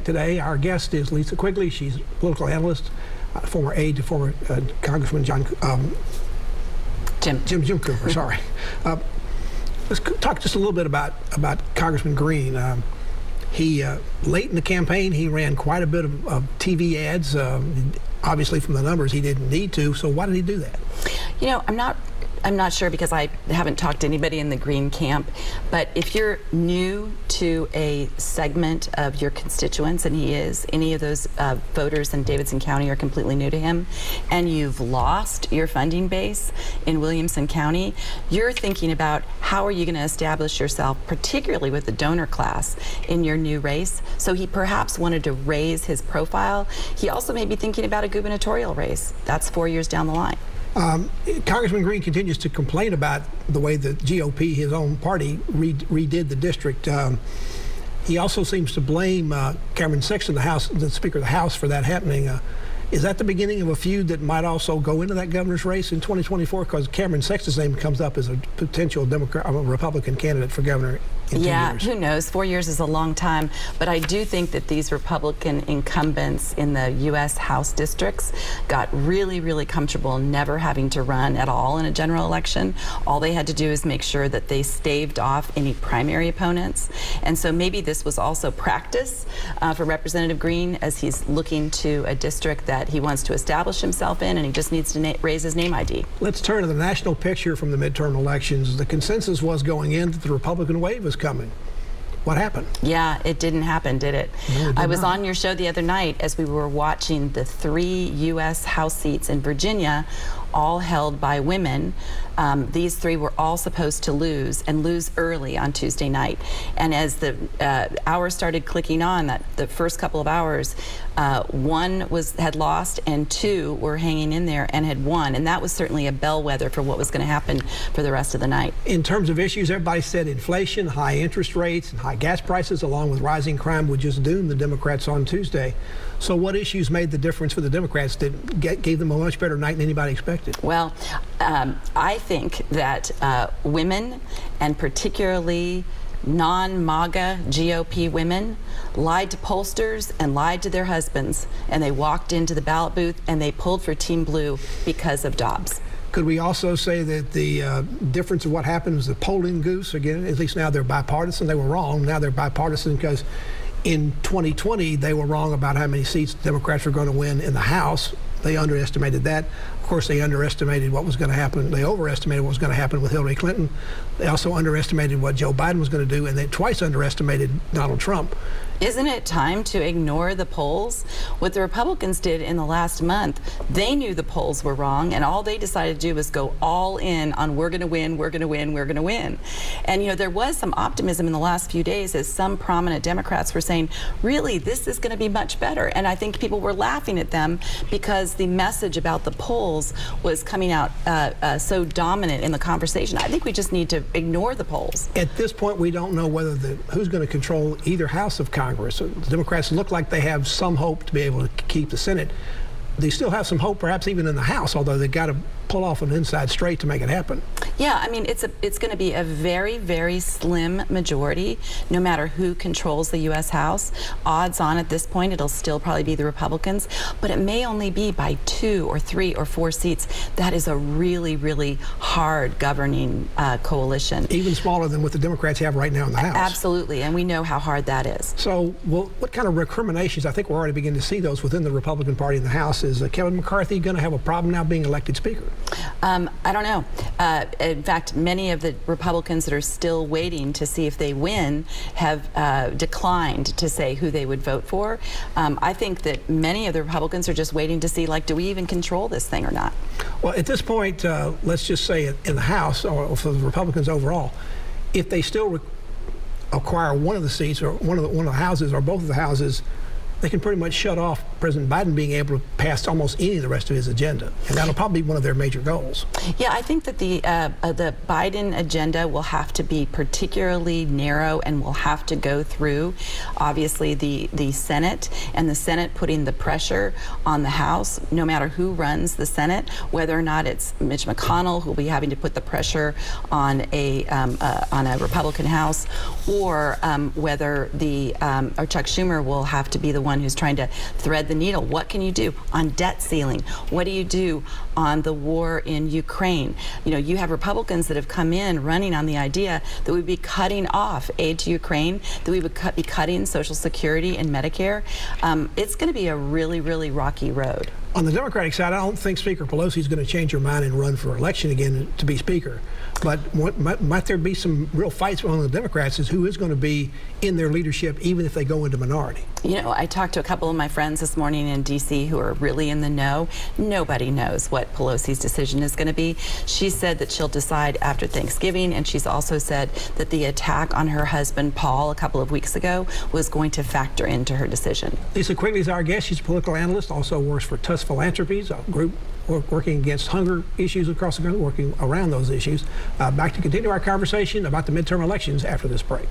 today. Our guest is Lisa Quigley. She's a political analyst, former aide to former Congressman Jim Cooper. Sorry. Let's talk just a little bit about Congressman Green. He late in the campaign, he ran quite a bit of TV ads. Obviously, from the numbers, he didn't need to. So why did he do that? You know, I'm not sure because I haven't talked to anybody in the Green camp, but if you're new to a segment of your constituents, and he is, any of those voters in Davidson County are completely new to him, and you've lost your funding base in Williamson County, you're thinking about how are you going to establish yourself, particularly with the donor class, in your new race. So he perhaps wanted to raise his profile. He also may be thinking about a gubernatorial race. That's 4 years down the line. Congressman Green continues to complain about the way the GOP, his own party, redid the district. He also seems to blame Cameron Sexton, the Speaker of the House, for that happening. Is that the beginning of a feud that might also go into that governor's race in 2024? Because Cameron Sexton's name comes up as a potential Republican candidate for governor in 2 years. Who knows? 4 years is a long time. But I do think that these Republican incumbents in the U.S. House districts got really, really comfortable never having to run at all in a general election. All they had to do is make sure that they staved off any primary opponents. And so maybe this was also practice for Representative Green as he's looking to a district that he wants to establish himself in, and he just needs to raise his name ID. Let's turn to the national picture from the midterm elections. The consensus was going in that the Republican wave was coming. What happened? Yeah, it didn't happen, did it? No, it did I was not. on your show the other night as we were watching the 3 U.S. House seats in Virginia, all held by women. These 3 were all supposed to lose, and lose early on Tuesday night. And as the hours started clicking on, the first couple of hours, 1 had lost and 2 were hanging in there and had won. And that was certainly a bellwether for what was going to happen for the rest of the night. In terms of issues, everybody said inflation, high interest rates, and high gas prices, along with rising crime, would just doom the Democrats on Tuesday. So what issues made the difference for the Democrats that gave them a much better night than anybody expected? Well, I think that women, and particularly non-MAGA GOP women, lied to pollsters and lied to their husbands, and they walked into the ballot booth and they pulled for Team Blue because of Dobbs. Could we also say that the difference of what happened was the polling goose? Again, at least now they're bipartisan. They were wrong. Now they're bipartisan because in 2020 they were wrong about how many seats the Democrats were going to win in the House. They underestimated that. Of course, they underestimated what was going to happen. They overestimated what was going to happen with Hillary Clinton. They also underestimated what Joe Biden was going to do, and they twice underestimated Donald Trump. Isn't it time to ignore the polls? What the Republicans did in the last month, they knew the polls were wrong, and all they decided to do was go all in on we're going to win, we're going to win, we're going to win. And, you know, there was some optimism in the last few days as some prominent Democrats were saying, really, this is going to be much better. And I think people were laughing at them because the message about the polls was coming out so dominant in the conversation. I think we just need to ignore the polls. At this point, we don't know whether who's going to control either house of Congress. The Democrats look like they have some hope to be able to keep the Senate. They still have some hope, perhaps even in the House, although they've got to pull off an inside straight to make it happen. Yeah, I mean, it's going to be a very, very slim majority, no matter who controls the U.S. House. Odds on at this point, it'll still probably be the Republicans, but it may only be by 2 or 3 or 4 seats. That is a really, really hard governing coalition. Even smaller than what the Democrats have right now in the House. Absolutely, and we know how hard that is. So, well, what kind of recriminations? I think we're already beginning to see those within the Republican Party in the House. Is Kevin McCarthy going to have a problem now being elected Speaker? I don't know. In fact, many of the Republicans that are still waiting to see if they win have declined to say who they would vote for. I think that many of the Republicans are just waiting to see, like, do we even control this thing or not? Well, at this point, let's just say in the House, or for the Republicans overall, if they still acquire one of the seats or one of the houses or both of the houses, they can pretty much shut off President Biden being able to pass almost any of the rest of his agenda. And that'll probably be one of their major goals. Yeah, I think that the Biden agenda will have to be particularly narrow and will have to go through, obviously, the Senate, and the Senate putting the pressure on the House, no matter who runs the Senate, whether or not it's Mitch McConnell, who will be having to put the pressure on a Republican House, or whether or Chuck Schumer will have to be the one who's trying to thread the needle. What can you do on debt ceiling? What do you do on the war in Ukraine? You know, you have Republicans that have come in running on the idea that we'd be cutting off aid to Ukraine, that we would be cutting Social Security and Medicare. It's going to be a really, really rocky road. On the Democratic side, I don't think Speaker Pelosi is going to change her mind and run for election again to be Speaker. But might there be some real fights among the Democrats as who is going to be in their leadership, even if they go into minority? You know, I talked to a couple of my friends this morning in D.C. who are really in the know. Nobody knows what Pelosi's decision is going to be. She said that she'll decide after Thanksgiving, and she's also said that the attack on her husband, Paul, a couple of weeks ago was going to factor into her decision. Lisa Quigley is our guest. She's a political analyst, also works for Tusk Philanthropies, a group working against hunger issues across the country, working around those issues. Back to continue our conversation about the midterm elections after this break.